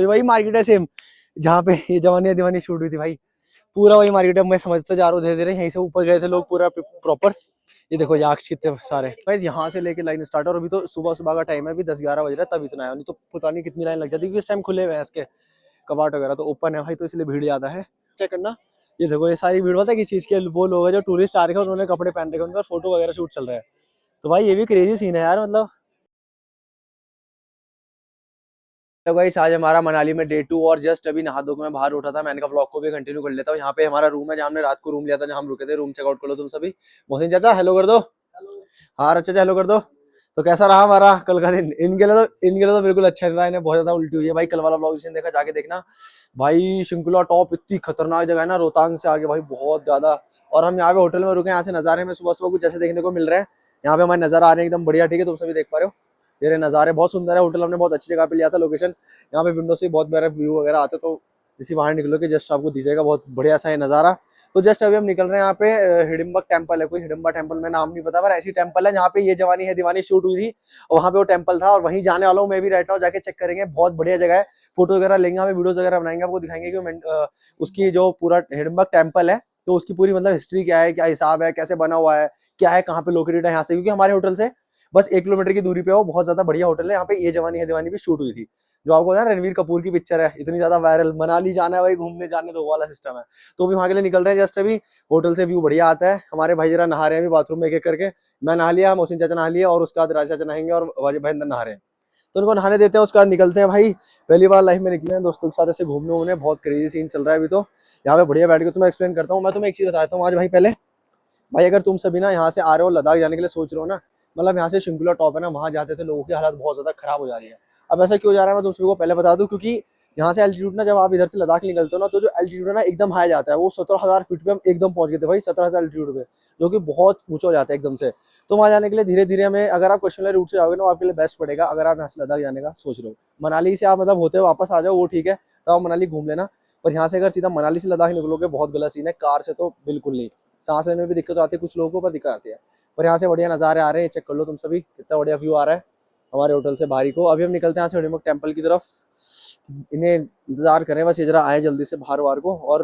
वही मार्केट है सेम जहाँ पे ये जवानी दीवानी शूट हुई थी भाई, पूरा वही मार्केट है। मैं समझता जा रहा हूँ धीरे धीरे, यहीं से ऊपर गए थे लोग पूरा प्रॉपर। ये देखो याक्स कितने सारे भाई, यहाँ से लेके लाइन स्टार्ट है। और अभी तो सुबह सुबह का टाइम है, अभी 10-11 बज रहा है, तब इतना है, नहीं तो पता नहीं कितनी लाइन लग जाती, क्योंकि इस टाइम खुले हुए हैं इसके कबाट वगैरह तो ओपन है भाई, तो इसलिए भीड़ ज्यादा है। चेक करना, ये देखो ये सारी भीड़ पता है किस चीज के, वो लोग हैं जो टूरिस्ट आ रहे हैं, उन्होंने कपड़े पहन रखे, उनका फोटो वगैरह शूट चल रहा है। तो भाई ये भी क्रेजी सीन है यार, मतलब। तो गाइस आज हमारा मनाली में डे 2, और जस्ट अभी नहा धो के मैं बाहर उठा था, मैंने कहा व्लॉग को भी कंटिन्यू कर लेता हूँ। यहाँ पे हमारा रूम है जहाँ हमने रात को रूम लिया था, जहाँ हम रुके थे। रूम चेकआउट कर लो तुम सभी। मोहसिन चाचा हेलो कर दो। हाँ अच्छा हेलो कर दो। तो कैसा रहा हमारा कल का दिन? इनके लिए तो बिल्कुल अच्छा नहीं रहा, इन्हें बहुत ज्यादा उल्टी हुई है भाई। कल वाला ब्लॉग जिसने देखा जाके देखना भाई। शिंकुला टॉप इतनी खतरनाक जगह है ना, रोहतांग से आगे भाई, बहुत ज्यादा। और हम यहाँ पे होटल में रुके, यहाँ से नजारे हमें सुबह सुबह कुछ ऐसे देखने को मिल रहे हैं। यहाँ पे हमारे नजर आ रहे हैं एकदम बढ़िया, ठीक है, तुम सभी देख पा रहे हो। ये नज़ारे बहुत सुंदर है। होटल हमने बहुत अच्छी जगह पे लिया था, लोकेशन यहाँ पे विंडो से बहुत बड़ा व्यू वगैरह आते, तो इसी बाहर निकलो कि जस्ट आपको दीजिएगा बहुत बढ़िया सा है नज़ारा। तो जस्ट अभी हम निकल रहे हैं, यहाँ पे हिडिंबा टेम्पल है, कोई हिडिंबा टेम्पल में नाम नहीं पता, पर ऐसी टेम्पल है जहाँ पे ये जवानी है दीवानी शूट हुई थी, और वहाँ पे वो टेम्पल था, और वहीं जाने वाला हूँ मैं भी रहता हूँ, जाके चेक करेंगे। बहुत बढ़िया जगह है, फोटो वगैरह लेंगे, हमें वीडियोस वगैरह बनाएंगे, आपको दिखाएंगे कि उसकी जो पूरा हिडिंबा टेम्पल है, तो उसकी पूरी मतलब हिस्ट्री क्या है, क्या हिसाब है, कैसे बना हुआ है, क्या है, कहाँ पे लोकेटेड है यहाँ से, क्योंकि हमारे होटल से बस 1 किलोमीटर की दूरी पे हो, बहुत ज्यादा बढ़िया होटल है। यहाँ पे ये जवानी है दीवानी भी शूट हुई थी, जो आपको ना रणवीर कपूर की पिक्चर है, इतनी ज्यादा वायरल। मनाली जाना है भाई घूमने, जाने दो वाला सिस्टम है। तो भी वहां के लिए निकल रहे हैं जस्ट अभी। होटल से व्यू बढ़िया आता है। हमारे भाई जरा नहा रहे हैं अभी बाथरूम में एक एक करके। मैं नहा लिया, मोहसिन चाचा नहा लिया, और उसके बाद राजा चाचा नहाएंगे, और भाईंदर नहा रहे हैं। तो उनको नहाने देते हैं, उसके बाद निकलते हैं भाई। पहली बार लाइफ में निकले हैं दोस्तों के साथ ऐसे घूमने उमने, बहुत क्रेजी सीन चल रहा है अभी तो। यहाँ पे बढ़िया बैठ के तुम्हें एक्सप्लेन करता हूँ। मैं तुम्हें एक चीज बताता हूँ आज भाई। पहले भाई अगर तुम सभी ना यहाँ से आ रहे हो लद्दाख जाने के लिए सोच रहे हो ना, मतलब यहाँ से शिंकुला टॉप है ना, वहाँ जाते थे लोगों की हालत बहुत ज्यादा खराब हो जा रही है। अब ऐसा क्यों जा रहा है मैं तुम सभी को पहले बता दूं, क्योंकि यहाँ से एल्टीट्यूड ना, जब आप इधर से लद्दाख निकलते हो ना, तो जो एल्टीट्यूड है ना एकदम हाई जाता है। वो 17,000 फीट पे हम एकदम पहुंच गए थे भाई, 17,000 एल्टीट्यूड पे, जो कि बहुत ऊंचा हो जाता है एकदम से। तो वहाँ जाने के लिए धीरे धीरे हमें, अगर आप क्वेश्चन रूट से जाओगे ना, आपके लिए बेस्ट पड़ेगा। अगर आप यहाँ से लद्दाख जाने का सोच रहे हो, मनाली से आप मतलब होते हुए वापस आ जाओ वो ठीक है, तो आप मनाली घूम लेना। पर यहाँ से अगर सीधा मनाली से लद्दाख निकलोगे, बहुत गलत सीन है। कार से तो बिल्कुल नहीं, सांस लेने में भी दिक्कत आती है कुछ लोगों को, पर दिक्कत आती है। पर यहाँ से बढ़िया नज़ारे आ रहे हैं, चेक कर लो तुम सभी, कितना बढ़िया व्यू आ रहा है हमारे होटल से बाहरी को। अभी हम निकलते हैं यहाँ से हिडिंबा टेम्पल की तरफ। इन्हें इंतजार करें बस, ये जरा आए जल्दी से बाहर वार को। और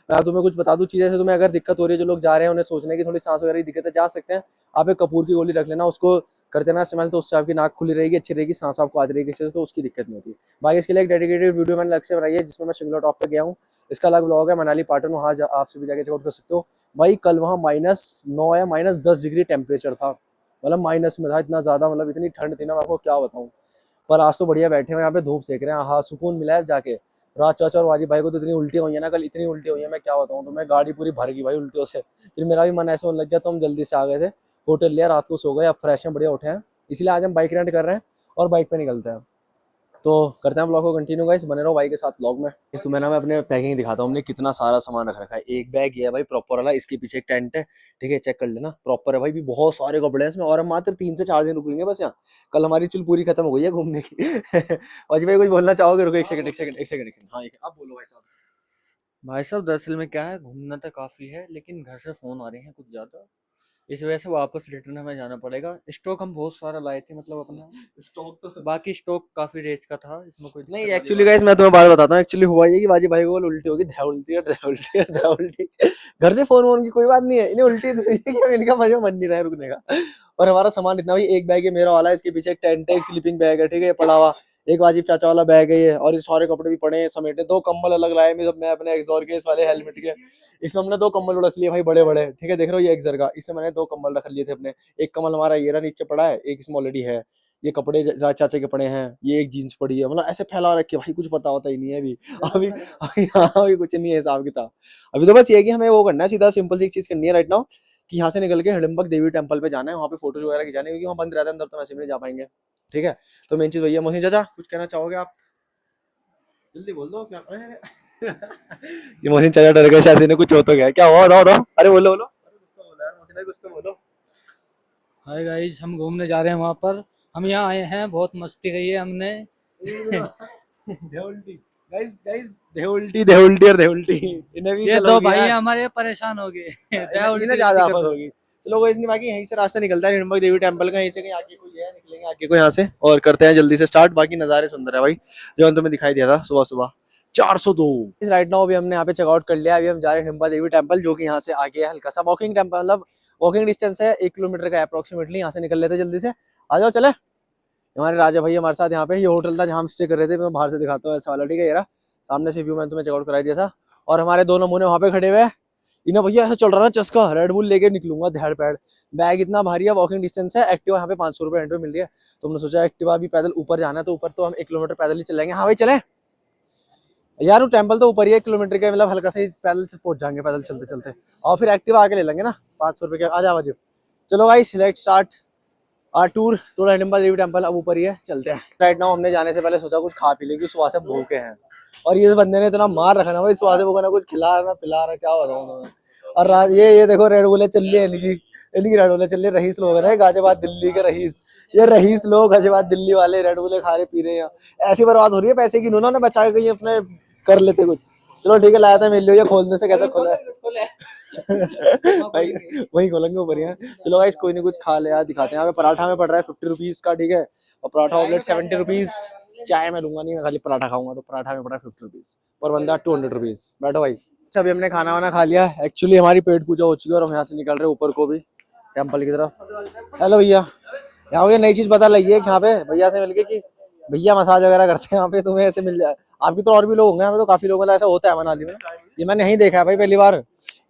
मैं तुम्हें कुछ बता दूं चीजें से, तुम्हें अगर दिक्कत हो रही है, जो लोग जा रहे हैं उन्हें सोचने की थोड़ी सांस वगैरह की दिक्कत है, जा सकते हैं। आप एक कपूर की गोली रख लेना, उसको करते ना इस्तेमाल, तो उससे आपकी नाक खुली रहेगी, अच्छी रहेगी, सांस आपको आती रहेगी, तो उसकी दिक्कत नहीं होती। बाकी इसके लिए एक डेडिकेटेड वीडियो मैंने अलग से बनाई है, जिसमें मैं शिमला टॉप पे गया हूँ। इसका अलग ब्लॉग है, मनाली पाटन, वहाँ आप सभी जाके चेकआउट कर सकते हो। भाई कल वहाँ -9 या -10 डिग्री टेम्परेचर था, मतलब माइनस में था, इतना ज्यादा, मतलब इतनी ठंड थी ना, मैं आपको क्या बताऊँ। पर आज तो बढ़िया बैठे हुए यहाँ पे, धूप सेक रहे हैं, हाँ सुकून मिला है जाके। राज चाचा और वाजिब भाई को तो इतनी उल्टी हुई है ना कल, इतनी उल्टी हुई है मैं क्या बताऊँ। तो मैं गाड़ी पूरी भर गई भाई उल्टियों से, फिर मेरा भी मन ऐसे होने लग गया, तो हम जल्दी से आ गए थे, होटल लिया, रात को सो गए, अब फ्रेश हैं, बढ़िया उठे हैं। इसलिए आज हम बाइक रेंट कर रहे हैं और बाइक पे निकलते हैं। तो करते हैं ब्लॉग को कंटिन्यू गाइस, बने रहो भाई के साथ ब्लॉग में। इस तुम्हें ना मैं अपने पैकिंग दिखाता हूँ, हमने कितना सारा सामान रख रखा है। एक बैग ये है भाई प्रॉपर वाला, इसके पीछे एक टेंट है, ठीक है, चेक कर लेना, प्रॉपर है भाई। भी बहुत सारे कपड़े हैं इसमें, और हम मात्र 3 से 4 दिन रुकेंगे बस यहाँ। कल हमारी चुल पूरी खत्म हो गई है घूमने की। अजय भाई कुछ बोलना चाहोगे? रुको एक सेकंड, एक सेकंड, एक सेकंड, एक सेकंड। हाँ आप बोलो भाई साहब। भाई साहब दरअसल में क्या है, घूमना तो काफ़ी है लेकिन घर से फ़ोन आ रहे हैं कुछ ज़्यादा, इस वजह से वापस रिटर्न हमें जाना पड़ेगा। स्टॉक हम बहुत सारा लाए थे, मतलब अपना स्टॉक तो बाकी स्टॉक काफ़ी रेंज का था, इसमें कोई नहीं, दिक्कत वाली एक्चुअली बात गाइस नहीं मैं है। तुम्हें बात बताता हूँ। एक्चुअली हुआ ये कि बाजी भाई को उल्टी होगी, धा उल्टी, धा उल्टी, धा उल्टी। घर से फोन वोन की कोई बात नहीं है, इन्हें उल्टी तो हुई है कि अब इनका मजे मन नहीं रहा है रुकने का। और हमारा सामान इतना भाई, एक बैग है मेरा वाला, इसके पीछे एक टेंट है, एक स्लीपिंग बैग है, ठीक है, ये पड़ा हुआ। एक वाजिब चाचा वाला बैग है ये, और ये सारे कपड़े भी पड़े हैं समेटे। 2 कंबल अलग लाए मैं अपने एक्सॉर के, इस वाले हेलमेट के। इसमें हमने 2 कंबल उड़स लिए भाई, बड़े बड़े, ठीक है, देख रहे हो ये एक्सर का, इसमें मैंने 2 कंबल रख लिए थे अपने। एक कमल हमारा ये रहा नीचे पड़ा है, एक इसमें ऑलरेडी है। ये कपड़े राज चाचा के पड़े हैं, ये एक जीन्स पड़ी है, मतलब ऐसे फैला रखे भाई, कुछ पता होता ही नहीं है अभी। अभी अभी हाँ अभी कुछ नहीं है हिसाब किताब। अभी तो बस ये है कि हमें वो करना है, सीधा सिंपल सी एक चीज करनी है राइट नाउ, कि यहाँ से निकल के हिडम्बक देवी टेम्पल पे जाना है, वहाँ पे फोटोज वगैरह खिंचाने, क्योंकि वहाँ बंद रहता है अंदर, तो वैसे भी नहीं जा पाएंगे, ठीक है। तो मेन चीज वही है। मोहित चाचा कुछ कहना चाहोगे आप? जल्दी बोल दो क्या। ये मोहसिन चाचा डर गए शायद, इन्हें कुछ हो तो गया, क्या हुआ, बताओ बताओ, अरे बोलो बोलो, अरे कुछ तो बोलो यार मोहसिन भाई, कुछ तो बोलो। हाय गाइस, हम घूमने जा रहे हैं वहां पर। हम यहाँ आए हैं, बहुत मस्ती की है हमने। देउल्टी गाइस, गाइस देउल्टी, देउल्टी और देउल्टी, इन्हें भी ये कल दो होगी भाई यार। हैं हमारे, परेशान हो गए। दया इन्हें उल्टी ज्यादा उल्टी कर आफत दो। होगी। चलो कोई नहीं, बाकी यहीं से रास्ता निकलता है हिडम्बा देवी टेम्पल का, यहीं से कहीं आगे कोई है, निकलेंगे आगे को यहाँ से और करते हैं जल्दी से स्टार्ट। बाकी नज़ारे सुंदर है भाई, जो तुम्हें दिखाई दिया था सुबह सुबह। 402 इस राइट नाउ अभी हमने यहाँ पे चेकआउट कर लिया। अभी हम जा रहे हैं हिडम्बा देवी टेम्पल, जो कि यहाँ से आगे है, हल्का सा वॉकिंग टेम्पल, मतलब वॉकिंग डिस्टेंस है, 1 किलोमीटर का अप्रोक्सीमेटली। यहाँ से निकल लेते जल्दी से, आ जाओ चले। हमारे राजा भाई हमारे साथ यहाँ पे, ये होटल था जहाँ हम स्टे कर रहे थे, मैं बाहर से दिखाता हूँ ऐसा वाला, ठीक है। ये रहा सामने से व्यू, मैंने तुम्हें चेकआउट करा दिया था। और हमारे दो नमूने वहाँ पे खड़े हुए हैं। इन्हें भैया ऐसा चल रहा है चस्का, रेड बुल लेके निकलूंगा धैड़ पैड़, बैग इतना भारी है, वॉकिंग डिस्टेंस है। एक्टिवा यहाँ पे 500 रुपये एंट्री मिल रही है, तो हमने सोचा एक्टिवा भी पैदल ऊपर जाना है, तो ऊपर तो हम 1 किलोमीटर पैदल ही चलेंगे। हाँ भाई चले यार, वो टेम्पल तो ऊपर ही है 1 किलोमीटर के, मतलब हल्का से पैदल से पहुंच जाएंगे पैदल चलते चलते, और फिर एक्टिवा आके ले लेंगे ना 500 रुपये के। आ जाओ वाजिब। चलो guys let's start our tour. थोड़ा हिडम्बा देवी टेम्पल अब ऊपर ही है, चलते हैं। राइट नाउ हमने जाने से पहले सोचा कुछ खा पी लेंगे, सुबह से भूखे हैं। और ये बंदे ने इतना मार रखा ना भाई, सुबह से वो ना कुछ खिला ना पिला रहा, क्या बताऊं मैं। और ये देखो रेड बुलें चल रही है इनकी रेड बुलें चल रही है। रईस लोग है गाजियाबाद दिल्ली के रईस, ये रईस लोग गाजियाबाद दिल्ली वाले रेड बुलें खा रहे पी रहे हैं। ऐसी बर्बाद हो रही है पैसे की, उन्होंने बचा के कहीं अपने कर लेते कुछ। चलो ठीक है, लाया था मिल लिया, खोलने से कैसे खोला है भाई, वही खोलेंगे ऊपर ही। चलो गाइस कोई नहीं, कुछ खा ले यार, दिखाते हैं। यहाँ पे पराठा में पड़ रहा है 50 रुपीज का, ठीक है। और पराठा ऑमलेट 70 रुपीज। चाय मैं लूंगा नहीं, मैं खाली पराठा खाऊंगा, तो पराठा में पड़ा 50 रुपीज पर बंदा 200 रुपीज। बैठो भाई। अभी हमने खाना वाना खा लिया, एक्चुअली हमारी पेट पूजा हो चुकी है और हम यहाँ से निकल रहे हैं ऊपर को भी टेम्पल की तरफ। हेलो भैया, यहाँ मुझे नई चीज पता लगी है यहाँ पे भैया से मिलके कि भैया मसाज वगैरह करते हैं यहाँ पे, तुम्हें ऐसे मिल जाए। आपकी तो और भी लोग होंगे यहाँ पे, तो काफी लोगों का ऐसा होता है मनाली में। ये मैंने यहीं देखा है भाई पहली बार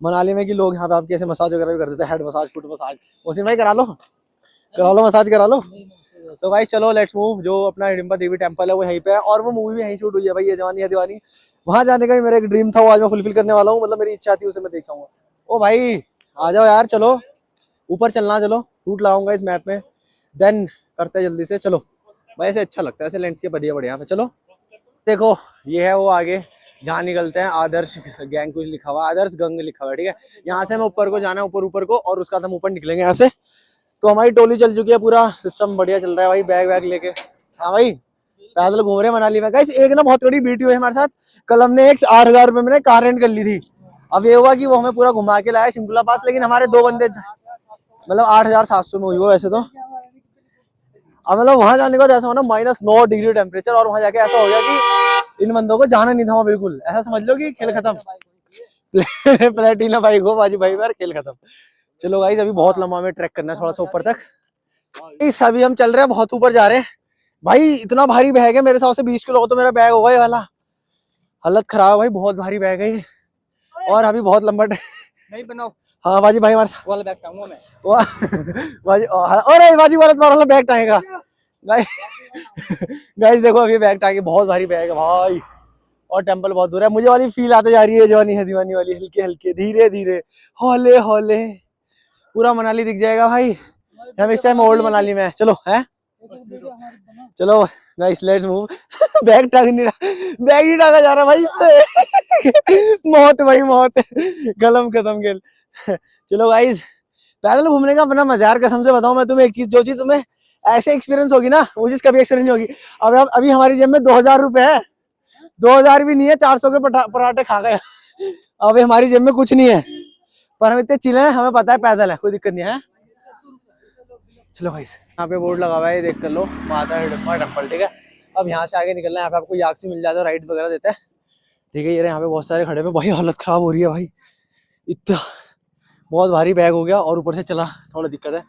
मनाली में, कि लोग यहाँ पे आपके ऐसे मसाज वगैरह भी कर देते हैं, head massage, foot massage. Mohsin भाई करा लो मसाज करा लो। सो भाई चलो लेट्स मूव। जो अपना हिडम्बा देवी टेम्पल है वो यहीं पे है, और वो मूवी भी यहीं शूट हुई है भाई, ये जवानी है दीवानी। वहां जाने का भी मेरा एक ड्रीम था, वो आज मैं फुलफिल करने वाला हूँ, मतलब मेरी इच्छा थी, उसे मैं देखाऊंगा। ओ भाई आ जाओ यार, चलो ऊपर चलना, चलो रूट लगाऊंगा इस मैप में, देन करते हैं जल्दी से। चलो भाई ऐसे अच्छा लगता है, ऐसे लैंडस्केप बढ़िया बढ़िया यहाँ पे। चलो देखो ये है वो आगे जहाँ निकलते हैं, आदर्श गैंग कुछ लिखा हुआ, आदर्श गंग लिखा हुआ है, ठीक है। यहाँ से हमें ऊपर को जाना है, ऊपर को, और उसका हम ऊपर निकलेंगे यहाँ से। तो हमारी टोली चल चुकी है, पूरा सिस्टम बढ़िया चल रहा है भाई, बैग वैग लेके। हाँ भाई पैदल घूम रहे हैं मनाली में। गाइस एक ना बहुत बड़ी वीडियो है हमारे साथ, कल हमने एक 8,000 रुपये में कार रेंट कर ली थी। अब ये हुआ कि वो हमें पूरा घुमा के लाया शिमला पास, लेकिन हमारे 2 बंदे, मतलब 8,700 में हुई वो वैसे तो। अब मतलब वहां जाने का ऐसा होना -9 डिग्री टेम्परेचर, और वहां जाके ऐसा हो गया कि इन बंदों को जाना नहीं था वहां बिल्कुल। ऐसा समझ लो कि खेल खत्म प्लेटिना बाइक हो बाजी भाई यार, खेल खत्म। चलो गाइस अभी बहुत लंबा हमें ट्रैक करना है, थोड़ा सा ऊपर तक। इस अभी हम चल रहे हैं, बहुत ऊपर जा रहे हैं भाई। इतना भारी बैग है मेरे हिसाब से 20 किलो का तो मेरा बैग होगा ये वाला। हालत खराब है भाई, बहुत भारी बैग है ये, और अभी बहुत लंबा नहीं बनाओ। हाँ बाजी भाई हमारे वाला बैग टांगूंगा मैं। बाजी, अरे बाजी वाला बैग टांगेगा गाइस देखो अभी बैग टांगे, बहुत भारी बैग है भाई, और टेम्पल बहुत दूर है। मुझे वाली फील आते जा रही है, जवानी है दीवानी वाली, हल्के हल्के धीरे धीरे हौले हौले पूरा मनाली दिख जाएगा भाई। हम इस टाइम ओल्ड मनाली में है। चलो है, चलो गाइस लेट्स मूव बैग टांग नहीं रहा, बैग नहीं टांगा जा रहा भाई इससे मौत भाई मौत, कलम खत्म खेल। चलो गाइस पैदल घूमने का अपना मजा यार, कसम से बताऊं मैं तुम्हें एक चीज, जो चीज तुम्हें ऐसे एक्सपीरियंस होगी ना, वो चीज कभी एक्सपीरियंस नहीं होगी। अब अभी हमारी जेब में 2,000 रुपए है, 2,000 भी नहीं है, 400 के पराठे खा गए। अभी हमारी जेब में कुछ नहीं है, पर हम इतने चिल्ले हैं, हमें पता है पैदल है, कोई दिक्कत नहीं है। चलो गाइस यहाँ पे बोर्ड लगा हुआ है, देख कर लो, माता हिडम्बा टेम्पल, ठीक है। अब यहाँ से आगे निकलना है, यहाँ पे आपको याक्सी मिल जाता है, राइड वगैरह देता है, ठीक है। ये यहाँ पे बहुत सारे खड़े हुए भाई, हालत खराब हो रही है भाई, इतना बहुत भारी बैग हो गया, और ऊपर से चला थोड़ा दिक्कत है।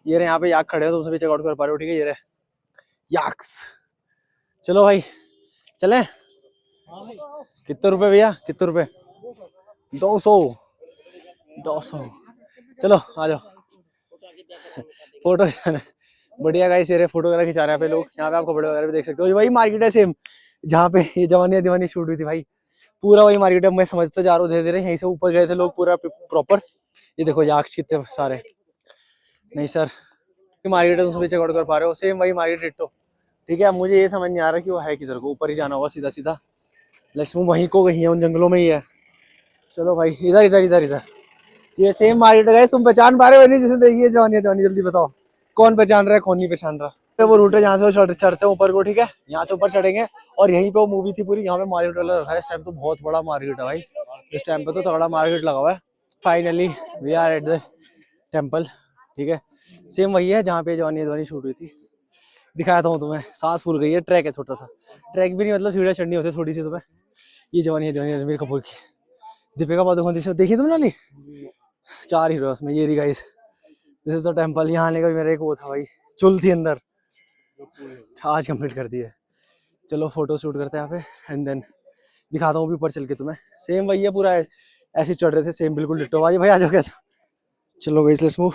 ये यहाँ पे याक खड़े हो, तुम सभी चेकआउट कर पा रहे हो, ठीक है। ये याक्स, चलो भाई चले। कितने रुपए भैया, कितने रुपए? 200। चलो आ जाओ फोटो बढ़िया गाइस, ये फोटो वगैरह खिंचा रहे हैं पे लोग। यहाँ पे आपको कपड़े वगैरह भी देख सकते हो, वही मार्केट है सेम जहाँ पे ये जवानी दीवानी शूट हुई थी भाई, पूरा वही मार्केट है। मैं समझता जा रहा हूँ धीरे धीरे, यहीं से ऊपर गए थे लोग पूरा प्रॉपर। ये देखो याक्स कितने सारे, नहीं सर मार्केट है, तुम सभी चेकआउट कर पा रहे हो, सेम वही मार्केट डिट्टो, ठीक है। मुझे ये समझ नहीं आ रहा कि वो है किधर को, ऊपर ही जाना होगा सीधा सीधा। लेट्स मूव, वहीं को कहीं है, उन जंगलों में ही है। चलो भाई इधर इधर इधर इधर, ये सेम मार्केट है। तुम पहचान पा रहे हो नहीं, जैसे देखिए जवानी जवानी, जल्दी बताओ कौन पहचान रहा है कौन नहीं पहचान रहा। तो वो रूट है जहाँ से वो चढ़ते हैं ऊपर को, ठीक है। यहाँ से ऊपर चढ़ेंगे, और यहीं पे वो मूवी थी पूरी, यहाँ पे मार्केट वाला रखा है। इस टाइम तो बहुत बड़ा मार्केट है भाई, इस टाइम पे तो तगड़ा मार्केट लगा हुआ है। Finally we are at the temple, ठीक है। सेम वही है जहाँ पे जवानी अदवानी शूट हुई थी। दिखाया हूँ तुम्हें, सांस फूल गई है। ट्रैक है छोटा सा, ट्रैक भी नहीं मतलब सीढ़ियाँ चढ़नी होती है थोड़ी सी तुम्हें। ये जवानी अदवानी रणबीर कपूर की, दीपिका पादुकोण देखी तुमने वाली? 4 हीरो उसमें। ये रही guys, this is the temple. यहाँ आने का भी मेरा एक वो था भाई, चुल थी अंदर, आज कंप्लीट कर दी है। चलो फोटो शूट करते हैं यहाँ पे एंड देन दिखाता हूँ ऊपर चल के तुम्हें। सेम वही है पूरा, ऐसे चढ़ रहे थे सेम बिल्कुल डिट्टो। भाई आ जाओ कैसे। चलो गाइस लेट्स मूव।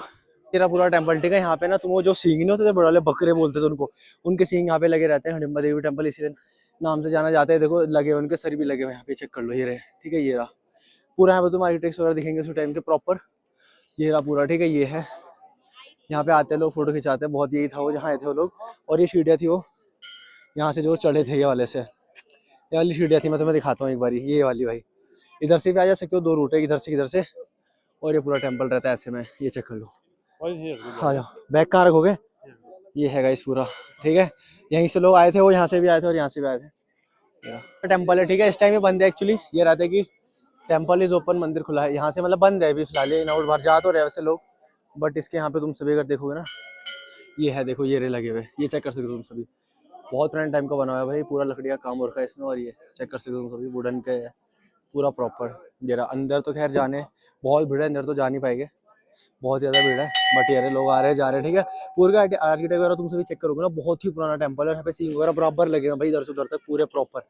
तेरा पूरा टेम्पल, ठीक है। यहाँ पे ना तुम वो जो सींग नहीं होते थे बड़े वाले, बकरे बोलते थे उनको, उनके सींग यहाँ पे लगे रहते हैं। हिडिंबा देवी टेम्पल इसीलिए नाम से जाना जाता है। देखो लगे हुए उनके सर भी लगे हुए यहाँ पे, चेक कर लो। ये रहे, ठीक है। ये रहा पूरा, यहाँ पे तुम आर्किटेक्ट्स वगैरह दिखेंगे उस टाइम के प्रॉपर। ये रहा पूरा, ठीक है। ये है, यहाँ पे आते हैं लोग फोटो खिंचाते हैं बहुत। यही था वो जहाँ आए थे वो लोग। और ये सीढ़ियाँ थी वो यहाँ से जो चढ़े थे, ये वाले से। ये वाली सीढ़ियाँ थी, मैं तुम्हें दिखाता हूँ एक बारी। ये वाली भाई, इधर से भी आ जा सकते हो, 2 रूट है, इधर से इधर से। और ये पूरा टेम्पल रहता है ऐसे में, ये चेक कर लो। आ जाओ, बैग कहाँ रखोगे? ये है गाइस पूरा, ठीक है। यहीं से लोग आए थे, वो यहाँ से भी आए थे और यहाँ से भी आए थे। टेम्पल है, ठीक है। इस टाइम ये बंद है एक्चुअली। ये रहता है कि टेम्पल इज ओपन, मंदिर खुला है। यहाँ से मतलब बंद है अभी फिलहाल, इन आउट बाहर जा तो रहे वैसे लोग, बट इसके यहाँ पे तुम सभी अगर देखोगे ना, ये है देखो, ये रे लगे हुए, ये चेक कर सकते हो तुम सभी। बहुत पुराने टाइम का बना हुआ है भाई, पूरा लकड़ी का काम हो रखा है इसमें। और ये चेक कर सकते हो तुम सभी, वुडन के है पूरा प्रॉपर। जरा अंदर तो खैर जाने बहुत भीड़ है, अंदर तो जा नहीं पाएंगे, बहुत ज़्यादा भीड़ है। बट यार लोग आ रहे हैं जा रहे हैं, ठीक है। पूरे का आर्किटेक्ट वगैरह तुम सभी चेक करोगे ना, बहुत ही पुराना टेम्पल है। यहाँ पे सींग वगैरह बराबर लगे हैं भाई, इधर से उधर तक पूरे प्रॉपर।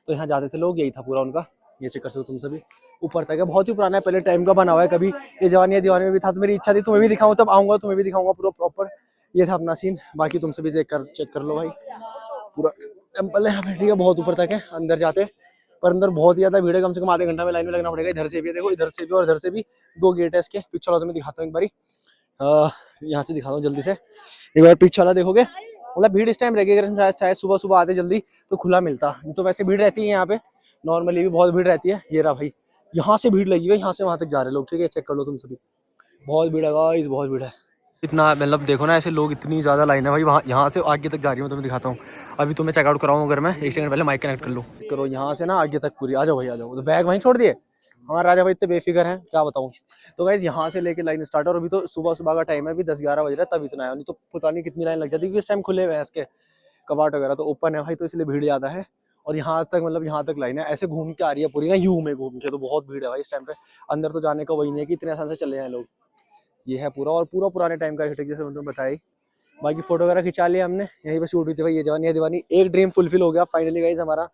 तो यहाँ जाते थे लोग, यही था पूरा उनका। ये चेक कर सकते हो तुम सभी, ऊपर तक है। बहुत ही पुराना है, पहले टाइम का बना हुआ है। कभी ये जवानी दीवानी में भी था, तो मेरी इच्छा थी तुम्हें भी दिखाऊं, तब आऊँगा तुम्हें भी दिखाऊंगा पूरा प्रॉपर। ये था अपना सीन। बाकी तुम सभी देख कर चेक कर लो भाई, पूरा टेम्पल है यहाँ पे, ठीक है। बहुत ऊपर तक है, अंदर जाते पर अंदर बहुत ही ज्यादा भीड़ है। कम से कम आधे घंटा में लाइन में लगना पड़ेगा। इधर से भी देखो, इधर से भी और इधर से भी 2 गेट है इसके। पीछे वाला तुम्हें दिखाता हूँ एक बारी, यहाँ से दिखाता हूँ जल्दी से। एक बार पीछे वाला देखोगे, मतलब भीड़ इस टाइम रहेगी। अगर शायद सुबह सुबह आते जल्दी तो खुला मिलता, तो वैसे भीड़ रहती है यहाँ पे, नॉर्मली भी बहुत भीड़ रहती है। ये रहा भाई, यहाँ से भीड़ लगी है, यहाँ से वहां तक जा रहे लोग, ठीक है। चेक कर लो तुम सभी, बहुत भीड़ है गाइस, बहुत भीड़ है। इतना मतलब देखो ना, ऐसे लोग, इतनी ज़्यादा लाइन है भाई। वहाँ यहाँ से आगे तक जा रही है, मैं तुम्हें दिखाता हूँ। अभी तुम्हें चेकआउट कराऊँ अगर मैं, एक सेकंड पहले माइक कनेक्ट कर लो। करो यहाँ से ना आगे तक पूरी। आ जाओ भाई आ जाओ, तो बैग वहीं छोड़ दिए। हमारे राजा भाई इतने बेफिक्र हैं, क्या बताऊँ। तो गाइस यहाँ से लेके लाइन स्टार्ट है। और अभी तो सुबह सुबह का टाइम है, अभी 10-11 बज रहा है, तब इतना है। नहीं तो पता नहीं कितनी लाइन लग जाती, क्योंकि इस टाइम खुले हुए हैं इसके कबाट वगैरह, तो ओपन है भाई, तो इसलिए भीड़ ज़्यादा है। और यहाँ तक मतलब यहाँ तक लाइन है, ऐसे घूम के आ रही है पूरी ना, यू में घूम के। तो बहुत भीड़ है भाई इस टाइम पे। अंदर तो जाने का वही नहीं है कि इतने आसान से चले जाए लोग। ये है पूरा, और पूरा पुराने टाइम का आर्किटेक्ट, जैसे मैंने बताया। बाकी फोटो वगैरह खिंचा लिया हमने, यहीं पे शूट हुई थी भाई ये जवानी है दीवानी। एक ड्रीम फुलफिल हो गया फाइनली गाइस हमारा,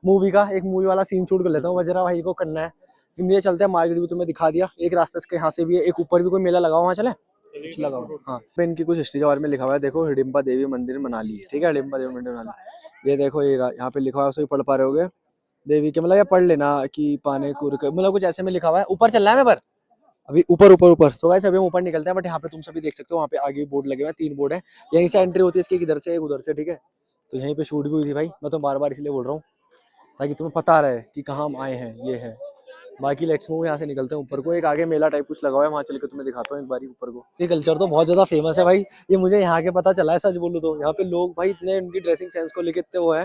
मूवी का। एक मूवी वाला सीन शूट कर लेता हूँ, वजरा भाई को करना है। ये चलते हैं, मार्केट भी तुम्हें दिखा दिया। एक रास्ते के यहाँ से भी है, एक ऊपर भी कोई मेला लगा हुआ, वहाँ चले कुछ लगा हुआ। हाँ, इनकी कुछ हिस्ट्री के बारे में लिखा हुआ है, देखो। हिडिंबा देवी मंदिर मनाली, ठीक है। हिडिंबा देवी मंदिर मनाली, ये देखो, ये यहाँ पे लिखा हुआ है, उसको पढ़ पा रहे होगे देवी के, मतलब ये पढ़ लेना कि पाने कुर, मतलब कुछ ऐसे में लिखा हुआ है। ऊपर चलना है मैं पर अभी, ऊपर ऊपर ऊपर। सो गाइस अभी हम ऊपर निकलते हैं। बट यहाँ पे तुम सभी देख सकते हो, वहाँ पे आगे बोर्ड लगे हुए हैं, 3 बोर्ड हैं। यहीं से एंट्री होती है इसकी, इधर से एक उधर से, ठीक है। तो यहीं पे शूट भी हुई थी भाई, मैं तो बार बार इसलिए बोल रहा हूँ ताकि तुम्हें पता रहे कि कहाँ हम आए हैं। ये है, बाकी लेट्स मूव, यहाँ से निकलते हैं ऊपर को। एक आगे मेला टाइप कुछ लगा हुआ है, वहाँ चल के तुम्हें दिखाता हूँ एक बारी ऊपर को। ये कल्चर तो बहुत ज्यादा फेमस है भाई, ये मुझे यहाँ के पता चला है, सच बोलूँ तो। यहाँ पे लोग भाई इतने, उनकी ड्रेसिंग सेंस को लेकर इतने वो है,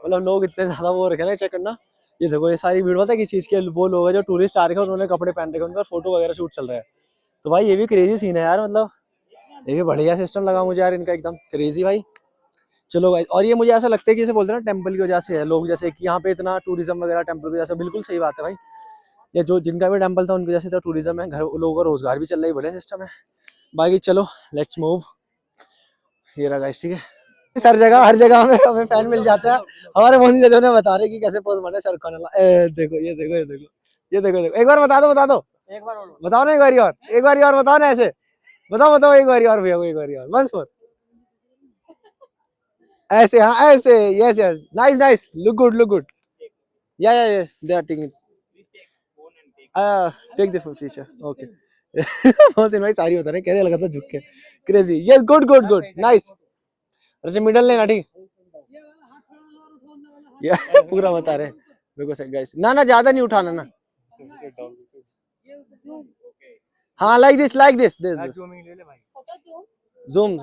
मतलब लोग इतने ज्यादा वो रखे ना। चेक करना, ये देखो, ये सारी भीड़ पता है किस चीज के, वो लोग हैं जो टूरिस्ट आ रखे हैं, उन्होंने कपड़े पहन रखे हैं, उनका फोटो वगैरह शूट चल रहा है। तो भाई ये भी क्रेजी सीन है यार, मतलब ये भी बढ़िया सिस्टम लगा मुझे यार इनका, एकदम क्रेजी भाई। चलो भाई, और ये मुझे ऐसा लगता है कि जैसे बोलते हैं ना, टेंपल की वजह से है लोग, जैसे कि यहाँ पे इतना टूरिज्म वगैरह टेंपल की वजह से। बिल्कुल सही बात है भाई, ये जो जिनका भी टेंपल था उनकी वजह से तो टूरिज्म है, घर लोगों का रोजगार भी चल रहा है, बढ़िया सिस्टम है। बाकी चलो लेट्स मूव। ये रहा गाइस, ठीक है। हर जगह हमें फैन मिल जाता है। हमारे मोहन जो ने बता रहे कि कैसे पोज मारना है शाहरुख खान वाला। देखो ये देखो, ये देखो, ये देखो, देखो एक बार बता दो, एक बार और बताओ ना, एक बार और बताओ ना, ऐसे बताओ एक बार और भैया, एक बार और वंस मोर, ऐसे। हाँ ऐसे, yes yes, nice nice, look good look good, yeah yes they are taking, take the picture, okay. बहुत भाई सारी बता रहे, कह रहे लगा था झुक के, crazy, yes good good good, nice. अच्छा मिडल लेना, ठीक। ये पूरा बता रहे मेरे को गाइस, ना ना ज्यादा नहीं उठाना ना। हाँ like this zoom,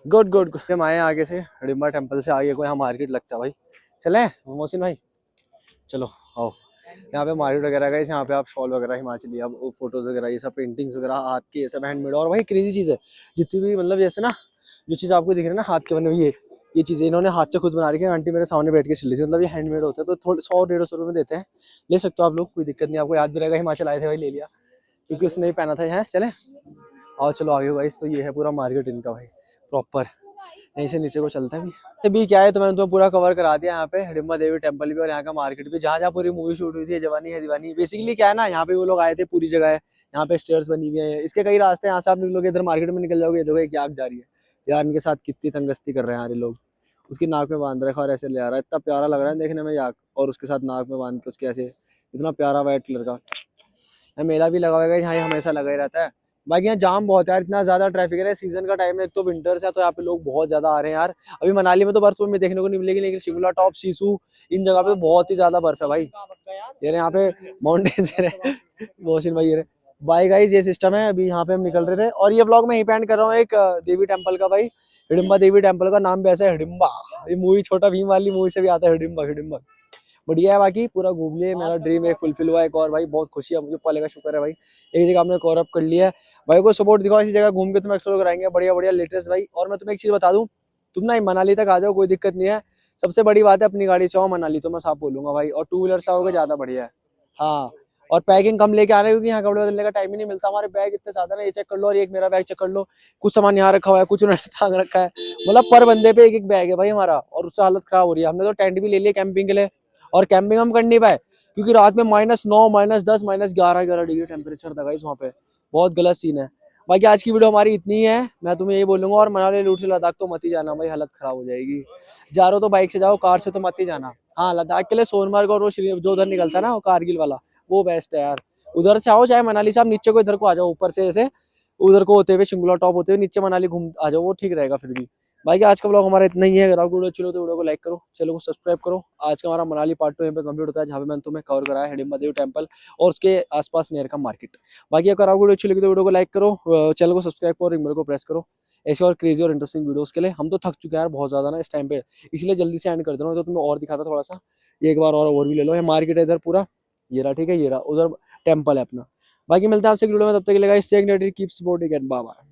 good good good. हम आए आगे से, हिडिंबा टेम्पल से आगे कोई यहाँ मार्केट लगता है भाई। चले मोहसिन भाई, चलो आओ। यहाँ पे मार्केट वगैरह का, यहाँ पे आप शॉल वगैरह हिमाचली, आप फोटोज वगैरह ये सब पेंटिंग्स वगैरह हाथ के ये सब हैंडमेड। और भाई क्रेजी चीज़ है जितनी भी, मतलब जैसे ना जो चीज़ आपको दिख रही है ना हाथ के बने हुए, ये चीज़ें इन्होंने हाथ से खुद बना रखी है। आंटी मेरे सामने बैठ के सिल रही थी, मतलब ये हैंडमेड होता है। तो थोड़े 100-150 रुपये में देते हैं, ले सकते हो आप लोग, कोई दिक्कत नहीं। आपको याद भी रहेगा हिमाचल आए थे भाई, ले लिया क्योंकि उसने ही पहना था। यहाँ चले आओ चलो आगे भाई। तो ये है पूरा मार्केट इनका भाई प्रॉपर, यहीं से नीचे को चलता है भी। अभी क्या है तो मैंने तुम्हें पूरा कवर करा दिया यहाँ पे हिडिंबा देवी टेम्पल भी और यहाँ का मार्केट भी, जहाँ जहाँ पूरी मूवी शूट हुई थी जवानी है दीवानी। बेसिकली क्या है ना, यहाँ पे वो लोग आए थे, पूरी जगह है, यहाँ पे स्टेयर्स बनी हुई है, इसके कई रास्ते हैं। यहाँ से आप निकलोगे इधर मार्केट में निकल जाओगे, देखो एक आग जा रही है यार, इनके साथ कितनी तंगस्ती कर रहे हैं यार ये लोग। उसकी नाक में बांध रखा और ऐसे ले आ रहा है, इतना प्यारा लग रहा है देखने में याक, और उसके साथ नाक में बांध के उसके ऐसे इतना प्यारा व्हाइट कलर का। यहाँ मेला भी लगा हुआ है, यहाँ हमेशा लगा ही रहता है। बाकी यहाँ जाम बहुत है यार, इतना ज्यादा ट्रैफिक है। सीजन का टाइम है, एक तो विंटर्स है, तो यहाँ पे लोग बहुत ज्यादा आ रहे हैं यार। अभी मनाली में तो बर्फ में देखने को नहीं मिलेगी, लेकिन शिमला टॉप, सीसू, इन जगह पे बहुत ही ज्यादा बर्फ है भाई। ये यहाँ पे माउंटेन्स है मोहसिन भाई। ये बाय गाइस ये सिस्टम है। अभी यहाँ पे हम निकल रहे थे और ये व्लॉग मैं यहीं पे एंड कर रहा हूँ एक देवी टेम्पल का भाई, हिडिंबा देवी टेम्पल का नाम भी ऐसा है हिडिंबा। ये मूवी छोटा भीम वाली मूवी से भी आता है हिडिंबा, हिडिंबा बढ़िया है। बाकी पूरा घूम लिए, मेरा ड्रीम एक फुलफिल हुआ एक और भाई, बहुत खुशी है मुझे, पले का शुक्र है भाई। एक जगह हमने कवर अप कर लिया है भाई, को सपोर्ट दिखाओ, इसी जगह घूम के तुम्हें एक्सप्लोर कराएंगे बढ़िया बढ़िया लेटेस्ट भाई। और मैं तुम्हें एक चीज बता दूं, तुम ना मनाली तक आ जाओ, कोई दिक्कत नहीं है। सबसे बड़ी बात है अपनी गाड़ी से आओ मनाली, तो मैं साफ बोलूंगा भाई, और 2 व्हीलर से आओगे ज्यादा बढ़िया है। हाँ, और पैकिंग कम लेके आना, क्योंकि यहाँ कपड़े बदलने का टाइम ही नहीं मिलता। हमारे बैग इतने ज्यादा ना, ये चेक कर लो और एक मेरा बैग चेक कर लो, कुछ सामान यहाँ रखा हुआ है, कुछ उन्होंने टांग रखा है, मतलब पर बंदे पे एक बैग है भाई हमारा, और उससे हालत खराब हो रही है। हमने तो टेंट भी ले लिया कैंपिंग के लिए, और कैंपिंग हम कर नहीं पाए क्योंकि रात में -9, -10, -11 डिग्री टेम्परेचर था गाइस वहाँ पे, बहुत गलत सीन है। बाकी आज की वीडियो हमारी इतनी ही है, मैं तुम्हें ये बोलूंगा, और मनाली रूट से लद्दाख तो मत ही जाना भाई, हालत खराब हो जाएगी। जा रहे हो तो बाइक से जाओ, कार से तो मत ही जाना। हाँ, लद्दाख के लिए सोनमर्ग और वो जो उधर निकलता है ना, वो कारगिल वाला, वो बेस्ट है यार। उधर से आओ, चाहे मनाली से आप नीचे को इधर को आ जाओ, ऊपर से जैसे उधर को होते हुए शिमला टॉप होते हुए नीचे मनाली घूम आ जाओ, वो ठीक रहेगा फिर भी। बाकी आज का ब्लॉग हमारा इतना ही है। अगर आपको वीडियो अच्छी लगे तो वीडियो को लाइक करो, चैनल को सब्सक्राइब करो। आज का हमारा मनाली पार्ट 2 यहाँ पे कंप्लीट होता है, जहाँ पे मैंने तुम्हें कवर कराया हिडिंबा देवी टेम्पल और उसके आसपास नियर का मार्केट। बाकी अगर आपको वीडियो अच्छी लगी तो वीडियो को लाइक करो, चैनल को सब्सक्राइब करो, रिंग बेल को प्रेस करो ऐसे और क्रेजी और इंटरेस्टिंग वीडियोस के लिए। हम तो थक चुके हैं यार बहुत ज्यादा ना इस टाइम पे, इसलिए जल्दी से एंड कर दे रहा हूँ। तो तुम्हें और दिखाता थोड़ा सा, ये एक बार और भी ले लो। ये मार्केट है इधर पूरा, ये रहा, ठीक है, ये रहा, उधर टेम्पल है अपना। बाकी मिलते हैं आपसे वीडियो में, तब तक के लिए guys, stay connected, keep supporting and bye bye.